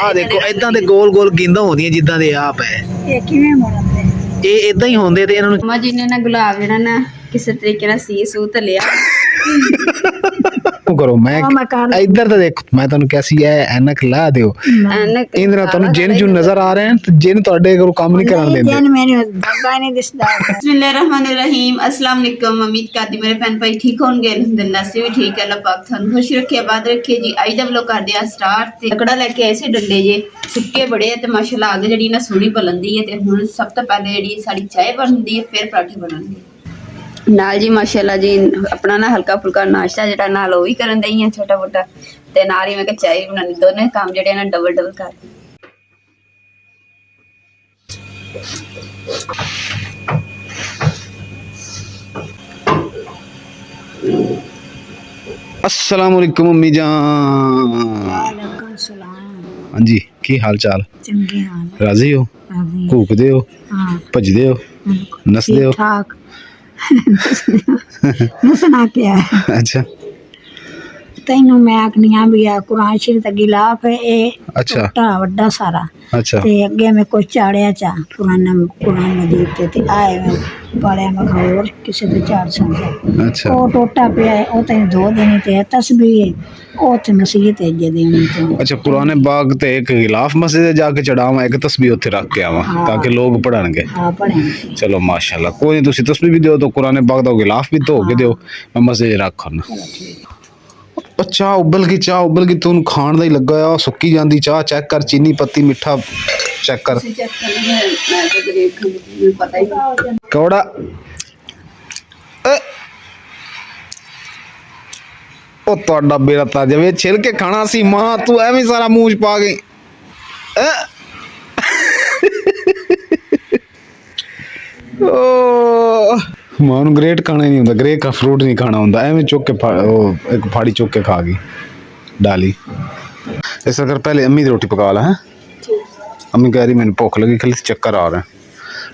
ਆ ਦੇਖੋ ਇਦਾਂ ਦੇ ਗੋਲ ਗੋਲ ਗਿੰਦਾਂ ਹੁੰਦੀਆਂ ਜਿੱਦਾਂ ਦੇ ਆਪ ਹੈ। ਇਹ ਕਿਵੇਂ ਮੋੜਦੇ? ਇਹ ਇਦਾਂ ਹੀ ਹੁੰਦੇ ਤੇ ਇਹਨਾਂ ਨੂੰ ਮਾ ਜੀ ਨੇ ਨਾ ਗੁਲਾਬ ਜਿਹੜਾ ਨਾ ਕਿਸੇ ਤਰੀਕੇ ਨਾਲ ਸੀ ਸੂ ਲਿਆ ਕਰੋ। ਮੈਂ ਇੱਧਰ ਤਾਂ ਦੇਖੋ, ਮੈਂ ਤੁਹਾਨੂੰ ਕਿਹਾ ਸੀ ਇਹ ਐਨਕ ਲਾ ਦਿਓ, ਇਹਦੇ ਨਾਲ ਤੁਹਾਨੂੰ ਜਿੰਨ ਜੁਨ ਨਜ਼ਰ ਆ ਰਹੇ ਹਨ ਤੇ ਜਿੰਨ ਤੁਹਾਡੇ ਕੋਲ ਕੰਮ ਨਹੀਂ ਕਰਨ ਦਿੰਦੇ। ਜਿੰਨ ਮੈਨੂੰ ਬਾਬਾ ਨਹੀਂ ਦਿਸਦਾ। ਬਿਸਮਿल्लाहिर्रहमानिर्रहीम। अस्सलाम वालेकुम। उम्मीद करती मेरे भैन भाई ठीक होंगे। अल्हम्दुलिल्लाह से भी ठीक है। अल्लाह पाक थानू खुश रखे, आबाद रखे जी। अज दा व्लॉग करदे आ स्टार्ट। ते लकड़ा लेके आए सी डंडे जे सुक्के बड़े ते माशाल्लाह अग जेहड़ी ना सोहनी बनदी है। ते हुण सब तो पहले जेहड़ी साडी चाय बनदी है, फिर पराठे बनणगे नाल जी माशाल्लाह जी। अपना ना हल्का फुल्का नाश्ता जेड़ा नाल ओ भी करन दई है छोटा मोटा, ते नाल ही मैं कहा चाय बनानी। दोनों काम जेड़े ना डबल डबल कर। अस्सलाम वालेकुम अम्मी जान। वालेकुम सलाम। हाँ जी, की हाल चाल? चंगे हाल। राजी हो? राजी। भूखदे हो? हाँ। भजदे हो? नसदे हो? ठीक नसना क्या है? अच्छा, तैनू मैं आखनी हाँ भी आ कुरान शरीफ दा गिलाफ है ये। अच्छा। छोटा वड्डा सारा। अच्छा। ते अगे मैं कुछ चाड़िया चा कुरान मजीद ते आए मैं पढ़िया मैं होर किसी दे चार समझा। अच्छा। ओ टोटा पिया है ओ तैनू दो देनी ते तस्बीह है ओ ते नसीहत है जे देनी ते। अच्छा, पुराने बाग ते एक गिलाफ मस्जिद जाके चढ़ावा, एक तस्बीह उत्थे रख के आवा ताकि लोग पढ़नगे। हाँ पढ़ेंगे। चलो माशाल्लाह, कोई नहीं, तुसी तस्बीह भी दियो तो पुराने बाग दा गिलाफ भी धो के दियो, मैं मस्जिद रख ना। चाह उबल गई तू खाण दा ही लगा आ। सुक्की जांदी चाह, चेक कर चीनी पत्ती मिठा चेक कर। कौड़ा ओ ਤੁਹਾਡਾ ਬੇੜਾ ਤਾਂ ਜਵੇ ਛਿਲ ਕੇ ਖਾਣਾ ਸੀ ਮਾਂ, ਤੂੰ ਐਵੇਂ ਸਾਰਾ ਮੂੰਹ ਚ ਪਾ ਗਈ। ਓ ਮਾਂ ਨੂੰ ਗ੍ਰੇਟ ਖਾਣਾ ਨਹੀਂ ਹੁੰਦਾ, ਗ੍ਰੇਟ ਦਾ ਫਰੂਟ ਨਹੀਂ ਖਾਣਾ ਹੁੰਦਾ, ਐਵੇਂ ਚੁੱਕ ਕੇ ਉਹ ਇੱਕ ਫਾੜੀ ਚੁੱਕ ਕੇ ਖਾ ਗਈ डाली। इस अगर पहले अम्मी की रोटी पका ला है। अम्मी कह रही मैंने भुख लगी, खाली चक्कर आ रहे हैं।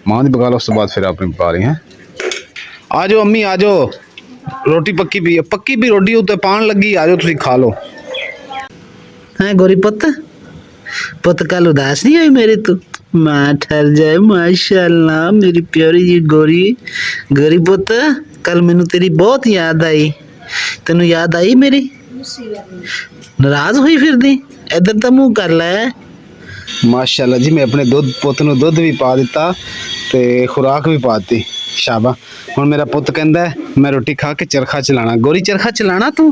मां की पका लो, उस तो बाद फिर अपनी पका रही हैं। आ जाओ अम्मी आ जाओ, रोटी पक्की भी रोटी उत्ते पान लगी, आ जाओ तुसी खा लो। हैं गोरी पुत कल उदास नहीं हुई मेरी तू? मां ठहर जाए, माशाल्लाह मेरी प्यारी जी गोरी पुत, कल मैनू तेरी बहुत याद आई। तेनू याद आई मेरी? नाराज हुई फिर दी? इधर तो मुंह कर लै। माशाल्लाह जी, मैं अपने पुत नूं दुध भी पा दिता ते खुराक भी पा दी। शाबा। हुण मेरा पुत कहंदा है मैं रोटी खा के चरखा चलाना। गोरी चरखा चलाना तू?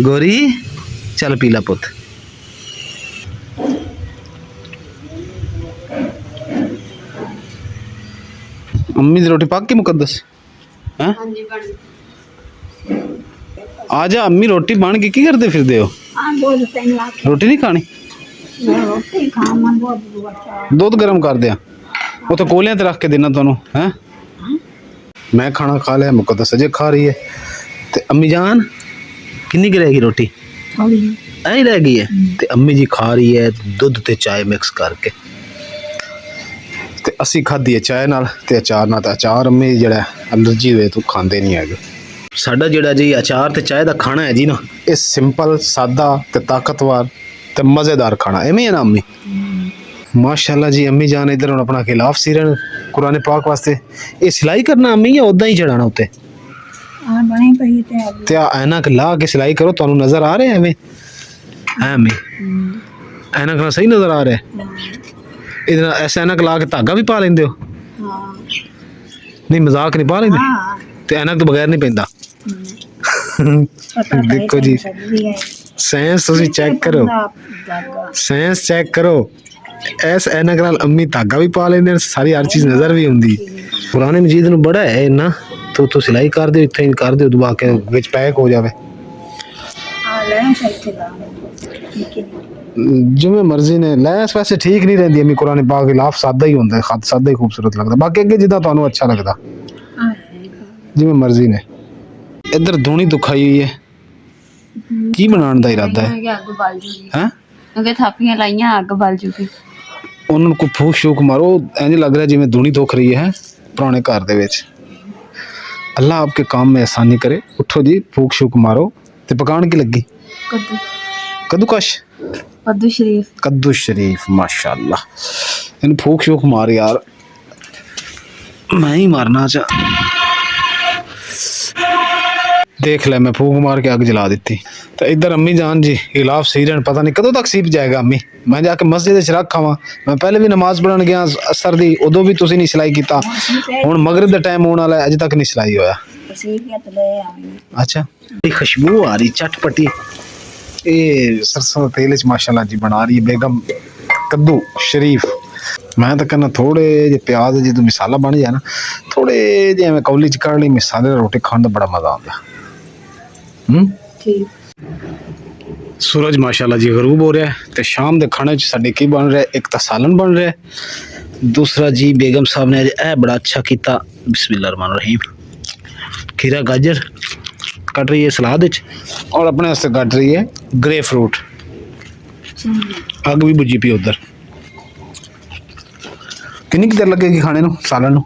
गोरी चल पी ला पुत। अम्मी दी रोटी पक के मुकद्दस हैं? हां जी बन आ जा अम्मी, रोटी बन गई, की करते फिरदे हो? हाँ दूध तैनू आखे रोटी नहीं खानी? मैं रोटी खा मन बहुत दुआ दुध गर्म कर दिया, वो तो कोलियां ते रख के देना तुहानू हैं। मैं खाना खा लिया, मुकद्दस अजे खा रही है। ते अम्मी जान कितनी की रहेगी रोटी? थोड़ी ऐ रह गई है। ते अम्मी जी खा रही है दुध ते चाय मिक्स करके, ते असी खाधी है चाय नाल ते अचार नाल। अचार अम्मी जेड़ा एलर्जी होए तो खांदे नहीं हैगे। साडा जेड़ा जी अचार ते चाय दा खाना है जी ना, ये सिंपल सादा ते ताकतवर ते मज़ेदार खाना एवें है ना अम्मी? माशाल्लाह जी, अम्मी जान इधर हुण अपना खिलाफ सिरन कुरान पाक वास्ते। ये सिलाई करना अम्मी या उदा ही चढ़ाना उत्ते? हाँ बनी पई ते ऐनक ला के सिलाई करो, तुहानू नजर आ रहा है एवें? है अम्मी ऐनक नाल सही नजर आ रहा है? इधर ऐसा ऐनक ला के धागा भी पा लेंदे हो? हाँ नहीं मजाक नहीं पा लेंदे? हाँ ते ऐनक तो बगैर नहीं पैंदा। देखो जी साइंस तुसी चेक करो, साइंस चेक करो। ऐस ऐनक नाल अम्मी धागा भी पा लेंदे, सारी हर चीज नजर भी आउंदी। पुराने मजीद नूं बड़ा है ना, तो सिलाई कर दिओ, इत्थे कर दिओ, दुआ के विच पैक हो जावे। हाँ ले सकते ठीक है जिवें मर्जी ने लैस वैसे ठीक नहीं रहंदी अम्मी। कुरान पाक खिलाफ सादा ही हुंदा है, खत सादा ही खूबसूरत लगदा, बाकी अगे जिद्दां तुहानू अच्छा लगदा जिवें मर्जी ने। इधर धूनी दुखाई हुई है, की बनाने का इरादा है? अग बल जूगी हैं? क्योंकि थापियां लाइयां अग बल जूगी। उन्होंने को फूक शूक मारो, इंज लग रहा जिवें धूनी दुख रही है पुराने घर दे विच। अल्लाह आपके काम में आसानी करे। उठो जी, फूक शूक मारो। ते पकान की लगी? कद्दू कद्दूकश। कद्दू शरीफ। कद्दू शरीफ माशाल्लाह। इन फूक शूक मार यार, मैं ही मारना चाह। देख ले मैं फूक मार के आग जला दी। तो इधर अम्मी जान जी गिलाफ सीरन, पता नहीं कदों तक सीप जाएगा अम्मी। मैं जाके मस्जिद च रखा वा, मैं पहले भी नमाज पढ़न गया असर दी, उदों भी तुसी नहीं सिलाई कीता, हुण मगरिब दा टाइम होने वाला है, अजे तक नहीं सिलाई होया। अच्छा ये खुशबू आ रही चटपटी, ये सरसों तेल च माशाल्लाह जी बना रही है बेगम कद्दू शरीफ। मैं तो कहना थोड़े जे प्याज जो मिसाला बन जाए ना, थोड़े जे मैं कौली च कड़ ली मिसाले रोटी खाने का बड़ा मजा आता। सूरज माशाल्लाह जी गरूब हो रहा है, तो शाम के खाने साडे की बन रहा है, एक तो सालन बन रहा है, दूसरा जी बेगम साहब ने ए बड़ा अच्छा किया, बिस्मिल्लाहिर्रहमानिर्रहीम, खीरा गाजर कट रही है सलाद विच, और अपने वास्ते कट रही है ग्रे फ्रूट। अग भी बुझी पी उधर। कितनी देर लगेगी खाने नू सालन नू?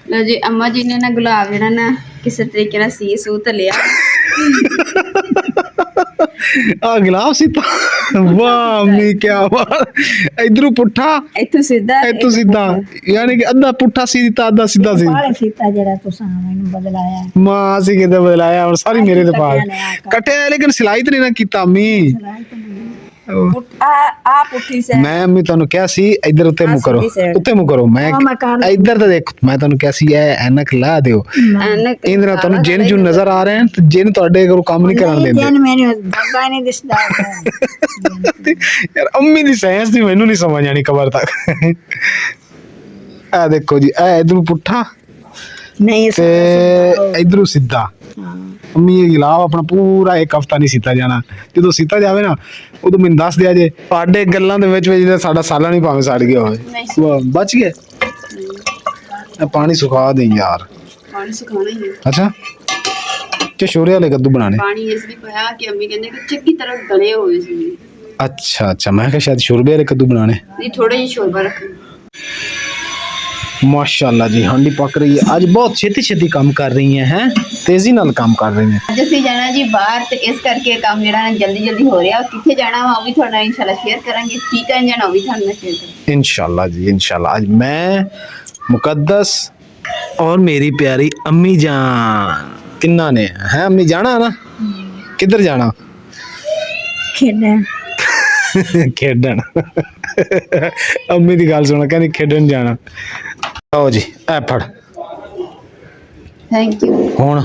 लो जी अम्मा जी ने ना गुलाब जरा ना किसी तरीके ना सी सू तलिया। आ गिलाफ सीता, वाह अम्मी क्या बात। इधरू पुट्ठा इथों सीधा यानी कि अद्धा पुट्ठा सी दिता अद्धा सीधा सी। सीता जरा तुसा मैनू बदलाया मां सी किते बदलाया, और सारी मेरे ते पास कटे, लेकिन सिलाई तो नहीं ना कीता अम्मी। आ पुठी से मैं अम्मी तानू क्या सी इधर उत्ते मुंह करो, उत्ते मुंह करो, मैं इधर तो देख, मैं तानू क्या सी ए ऐनक ला दियो, इंद्र तानू जिन जो नजर आ रहे हैं, तो जिन तोड़े को काम नहीं करन देंदे। जिन मैंने धब्बा नहीं दिसदा यार अम्मी दी साइंस दी मैनू नहीं समझ आनी कबर तक। आ देखो जी ए इधर पुट्ठा नहीं ते इधर सीधा। अम्मी ये गिलाफ अपना पूरा एक हफ्ता नहीं सीता जाना, जो सीता जावे ना उदो मैनू दस दिया जे, साडे गल्लां दे विच साडा साला नहीं भावें सड़ गया होवे, बच गए। पानी सुखा दे यार, पानी सुखाना ही है। अच्छा ते शोरे वाले कद्दू बनाने पानी इसलिए पाया कि अम्मी कहंदे कि चंगी तरह गले होए सी। अच्छा अच्छा, मैं कहा शायद शोरबे वाले कद्दू बनाने। नहीं थोड़े ही शोरबा रखना। माशाल्लाह जी हांडी पक रही है, आज बहुत छेती छेती काम कर रही हैं, तेजी नाल काम कर रही हैं। ਅੱਜ ਅਸੀਂ ਜਾਣਾ ਜੀ ਬਾਹਰ, ਤੇ ਇਸ ਕਰਕੇ ਕੰਮ ਜਿਹੜਾ ਨਾ ਜਲਦੀ ਜਲਦੀ ਹੋ ਰਿਹਾ। ਕਿੱਥੇ ਜਾਣਾ ਵਾ ਉਹ ਵੀ ਤੁਹਾਡਾ ਇਨਸ਼ਾਅੱਲਾ ਸ਼ੇਅਰ ਕਰਾਂਗੇ, ਠੀਕ ਹੈ ਜਾਣਾ ਉਹ ਵੀ ਤੁਹਾਨੂੰ ਸ਼ੇਅਰ ਕਰਾਂਗੇ इंशाल्लाह जी इंशाल्लाह। आज मैं मुकद्दस और मेरी प्यारी अम्मी जान तिन्ना ने है अम्मी जाना है ना, किधर जाना? खेडन खेडन। अम्मी दी गल सुनो, कहनी खेडन जाना। आओ जी ए फड़ ਥੈਂਕ ਯੂ। हुण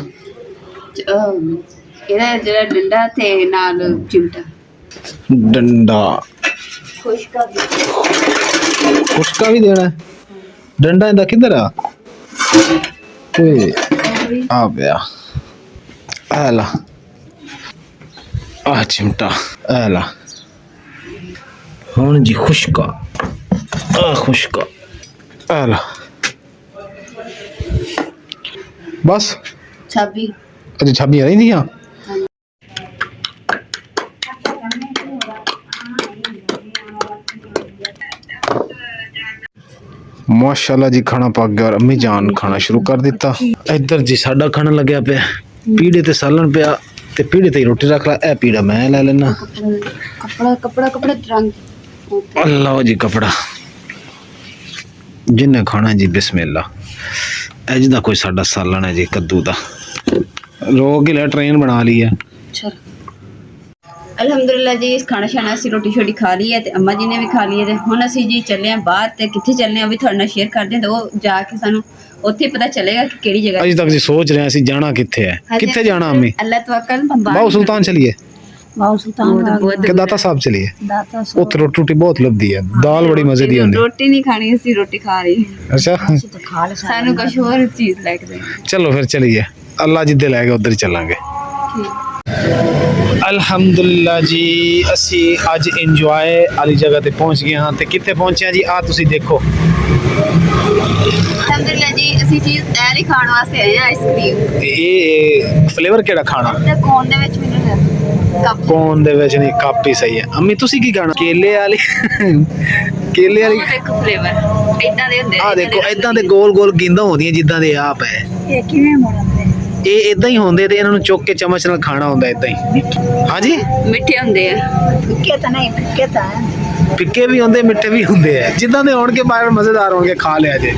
ਇਹਦਾ ਜਿਹੜਾ ਡੰਡਾ ਤੇ ਨਾਲ ਚਿਮਟਾ डंडा ਖੁਸ਼ਕਾ ਵੀ उसका भी देना है, डंडा इंदा किधर आ? ओए आ गया, आला आ चिमटा आला। हुण जी खुशका आ खुशका आला, बस ਛਾਬੀ। अच्छा छाबियां नहीं दियां। माशाल्लाह जी खाना पक गया, और अम्मी जान खाना शुरू कर दिता। इधर जी साडा खाना लग्या पे, पीढ़े ते सालन पिया, ते पीढ़े ते रोटी रख ला। ए पीड़ा मैं ले लेना। कपड़ा कपड़ा कपड़ा रंग अल्लाह जी कपड़ा जिन्हें खाना जी बिस्मिल्लाह। अज दा कोई साडा सालन है जी कद्दू दा, रोक ही ट्रेन बना ली है। ਅਲਹਮਦੁਲਿਲਾ ਜੀ ਖਾਣਾ ਸ਼ਾਨਾ ਅਸੀਂ ਰੋਟੀ ਛੋਟੀ ਖਾ ਲਈ ਹੈ, ਤੇ ਅੰਮਾ ਜੀ ਨੇ ਵੀ ਖਾ ਲਈ ਹੈ, ਤੇ ਹੁਣ ਅਸੀਂ ਜੀ ਚੱਲੇ ਆ ਬਾਹਰ। ਤੇ ਕਿੱਥੇ ਚੱਲਨੇ ਆ ਉਹ ਵੀ ਤੁਹਾਡੇ ਨਾਲ ਸ਼ੇਅਰ ਕਰਦੇ ਹਾਂ, ਤੇ ਉਹ ਜਾ ਕੇ ਸਾਨੂੰ ਉੱਥੇ ਪਤਾ ਚੱਲੇਗਾ ਕਿ ਕਿਹੜੀ ਜਗ੍ਹਾ। अज तक जी सोच रहे हैं ਅਸੀਂ ਜਾਣਾ ਕਿੱਥੇ ਹੈ, ਕਿੱਥੇ ਜਾਣਾ अम्मी? ਅੱਲਾਹ ਤਵੱਕਲ बाबू सुल्तान चलिए बाबू सुल्तान कि दाता साहब चलिए, दाता उत्थे रोटी रोटी बहुत लभदी है, दाल बड़ी मजे दी होंदी। ਰੋਟੀ ਨਹੀਂ ਖਾਣੀ, ਅਸੀਂ ਰੋਟੀ ਖਾ ਰਹੀ। अच्छा तो खा ले ਸਾਨੂੰ ਕੁਝ ਹੋਰ ਚੀਜ਼ ਲੈ ਕੇ ਦੇ। चलो फिर चलिए, अल्लाह जिद्दे लै गए उधर ही चलांगे। अल्हम्दुलिल्लाह जी असी अज इंजॉय वाली जगह ते पहुंच गए हाँ। ते कित्थे पहुंचे जी आ तुसी देखो। ਅਲਹਮਦੁਲਿਲਾ ਜੀ ਅਸੀਂ ਚੀਜ਼ ਐ ਨਹੀਂ ਖਾਣ ਵਾਸਤੇ ਆਏ ਆ, ਆਈਸਕ੍ਰੀਮ। ये फ्लेवर केड़ा खाना? ਤੇ ਕੋਨ ਦੇ ਵਿੱਚ ਮੈਨੂੰ ਕੱਪ कौन दे विच नहीं, कप ही सही है। अम्मी तुसी की खाना? केले वाली केले वाली ਦੇਖੋ ਫਲੇਵਰ ਇਦਾਂ ਦੇ ਹੁੰਦੇ आ देखो इदां दे गोल गोल गेंदा होंदियां जिद्दां दे आप है। ये किवें मोड़न दे ਇਹ ਇਦਾਂ ਹੀ ਹੁੰਦੇ ਤੇ ਇਹਨਾਂ ਨੂੰ ਚੁੱਕ ਕੇ ਚਮਚ ਨਾਲ ਖਾਣਾ ਹੁੰਦਾ ਇਦਾਂ ਹੀ। ਹਾਂਜੀ ਮਿੱਠੇ ਹੁੰਦੇ ਆ। फिक्के तो नहीं, फिक्के तो है। ਫਿੱਕੇ ਵੀ ਹੁੰਦੇ ਮਿੱਠੇ ਵੀ ਹੁੰਦੇ ਆ, ਜਿੱਦਾਂ ਦੇ ਹੋਣਗੇ ਬਾਹਰ ਮਜ਼ੇਦਾਰ ਹੋਣਗੇ, ਖਾ ਲਿਆ ਜੇ।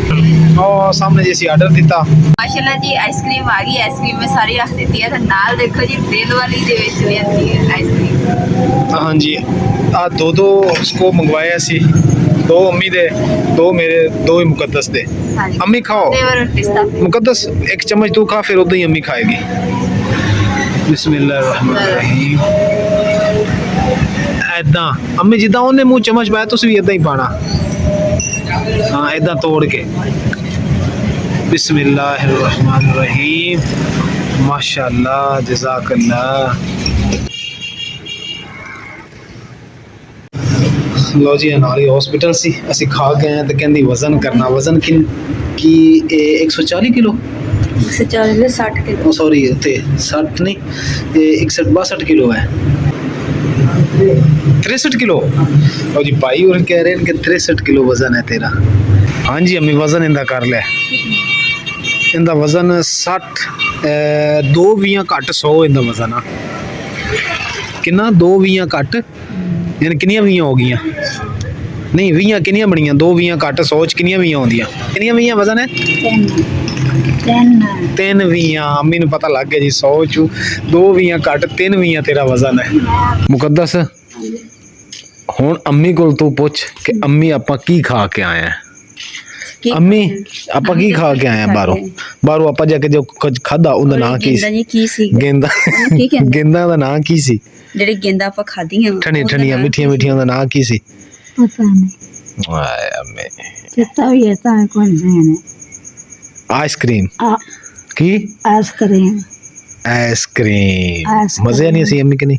ਉਹ ਸਾਹਮਣੇ ਜੇ ਅਸੀਂ ਆਰਡਰ ਦਿੱਤਾ, ਮਾਸ਼ਾਅੱਲਾ ਜੀ ਆਈਸਕ੍ਰੀਮ ਆ ਗਈ। ਆਈਸਕ੍ਰੀਮ ਮੈਂ ਸਾਰੀ ਰੱਖ ਦਿੱਤੀ ਹੈ ਤੇ ਨਾਲ ਦੇਖੋ ਜੀ ਦਿਲ ਵਾਲੀ ਦੇ ਵਿੱਚ ਵੀ ਆਉਂਦੀ ਹੈ ਆਈਸਕ੍ਰੀਮ। ਹਾਂਜੀ ਆ ਦੋ ਸਕੋਪ ਮੰਗਵਾਏ ਸੀ, 2 ਅੰਮੀ ਦੇ, 2 ਮੇਰੇ, 2 ਹੀ ਮੁਕੱਦਸ ਦੇ। ਹਾਂਜੀ ਅੰਮੀ ਖਾਓ, ਫਲੇਵਰ ਪਿਸਤਾ। मुकद्दस एक चम्मच तू खा, फिर उदा ही अम्मी खाएगी। बिस्मिल्लाहिर्रहमानिर्रहीम। ऐदा अम्मी जिदा उन्हें मुंह चम्मच पाया तुसी भी ऐदा ही पाना। हाँ ऐदा तोड़ के। बिस्मिल्लाहिर्रहमानिर्रहीम। माशाअल्लाह जज़ाकल्लाह। लो जी नाली हॉस्पिटल सी असी खा गए हैं तो कहती वजन करना, वजन की 140 किलो 140 किलो सॉरी उते 60 नहीं 61-62 किलो है, 63 किलो। और जी भाई और कह रहे हैं कि 63 किलो वजन है तेरा। हाँ जी अम्मी वजन इंदा कर ले, इंदा वजन 60 2 20 घट 100 इंदा वजन आ किन्ना 2 20 घट यानी किनियां 20 हो गई नहीं 20 किनियां बनियां 2 20 घट 100 च किनियां 20 होंदियां, किनियां 20 वजन है 3 20। अम्मी नूं पता लग गया जी 100 चू 2 20 घट 3 20 तेरा वजन है। मुकद्दस हुण अम्मी कोल तू पुछ कि अम्मी आपां की खा के आए हैं। अम्मी आपां की खा के आए हैं बाहरों आपां जाके जो कुछ खादा उहदा नाम की सी? गेंदा गेंदा दा नाम की सी? ਜਿਹੜੀ ਗੇਂਦਾ ਆਪਾਂ ਖਾਧੀਆਂ ठंडियां मिठियां मिठियां दा नाम की सी? पता नहीं, हाय अम्मी चेता भी है तो कौन से है आइसक्रीम की आइसक्रीम आइसक्रीम मजे नहीं सी अम्मी के नहीं?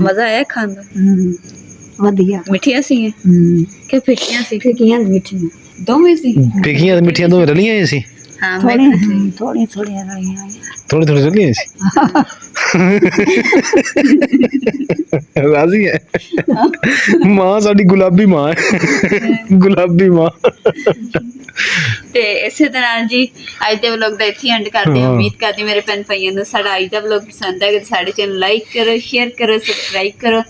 ਮਜ਼ਾ ਆਇਆ ਖਾਣ ਦਾ। ਵਧੀਆ ਮਿੱਠੀਆਂ ਸੀ ਕਿ ਫਿੱਕੀਆਂ ਸੀ? ਫਿੱਕੀਆਂ ਮਿੱਠੀਆਂ ਦੋਵੇਂ ਸੀ। फिकियां मिठियां दोवें रलियां होई सी? ਹਾਂ थोड़ी थोड़ी थोड़ी रहियां थोड़ी थोड़ी रलियां होई सी? राजी है मां साडी गुलाबी मां है गुलाबी मां। ਤੇ ਇਸੇ ਤਰ੍ਹਾਂ ਜੀ ਅੱਜ ਦੇ ਵਲੌਗ ਦਾ ਇੱਥੇ ਐਂਡ ਕਰਦੇ ਹਾਂ। ਉਮੀਦ ਕਰਦੀ ਮੇਰੇ ਭੈਣ ਭਾਈਆਂ ਨੂੰ ਸਾਡਾ ਅੱਜ ਦਾ ਵਲੌਗ ਪਸੰਦ ਆਇਆ। ਸਾਡੇ ਚੈਨਲ ਲਾਈਕ ਕਰੋ, ਸ਼ੇਅਰ ਕਰੋ, ਸਬਸਕ੍ਰਾਈਬ करो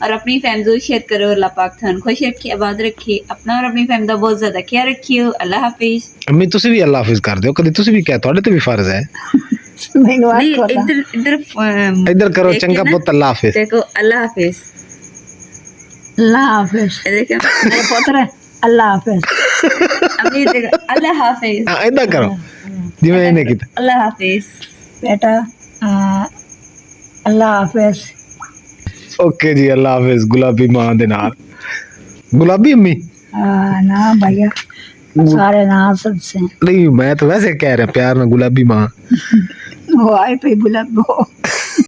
और अपनी फैमिली को शेयर करो। अल्लाह पाक थान खुश रखे, आबाद रखे, अपना और अपनी फैमिली का बहुत ज़्यादा ख्याल रखियो। अल्लाह हाफिज। अम्मी तुसी भी अल्लाह हाफिज कर दियो, कदी तुसी भी कह तुहाडे ते भी फर्ज है। नहीं इधर इधर इधर करो चंगा पुत अल्लाह हाफिज। देखो अल्लाह हाफिज, अल्लाह हाफिज। देखो मेरे पुत्र अल्लाह हाफिज। अभी देखो अल्लाह हाफिज। हां इधर करो जिवें इन्हें कीता। अल्लाह हाफिज बेटा अल्लाह हाफिज। ओके जी अल्लाह हाफिज। गुलाबी मां दे नाल गुलाबी अम्मी ना भैया सारे नाम सबसे नहीं मैं तो वैसे कह रहा प्यार ना गुलाबी मां वो आए पे बुला वो